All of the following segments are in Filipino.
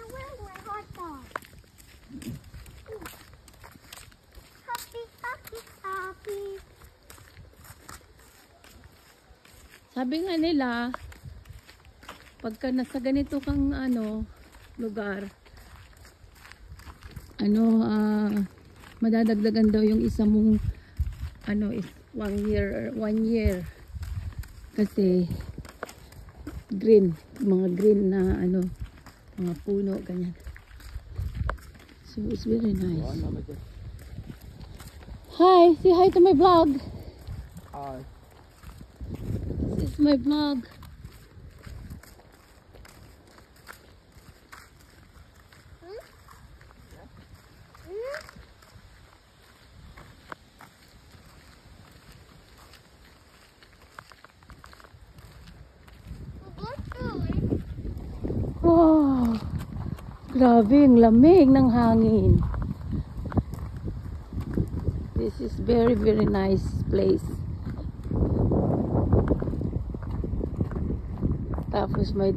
where's my hot dog? Happy, happy, happy. Sabi nga nila, pagka nasa ganito kang lugar, madadagdagan daw yung isa mong is 1 year kasi green, mga green na mga puno ganyan. So it's very nice. Hi, say hi to my vlog. Hi. This is my vlog. Oh, grabe ang lamig ng hangin. This is very nice place. Tapos may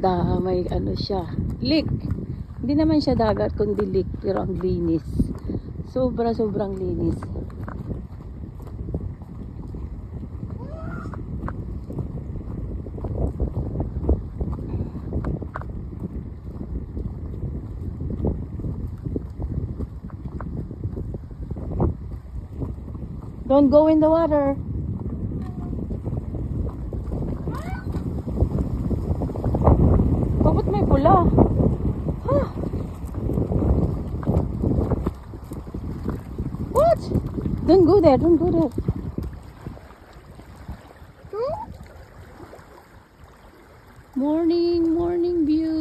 siya, lake. Hindi naman siya dagat kundi lake, pero ang linis. Sobrang linis. Don't go in the water. Bakit may pula? Huh? What? Don't go there. Don't go there. Morning view.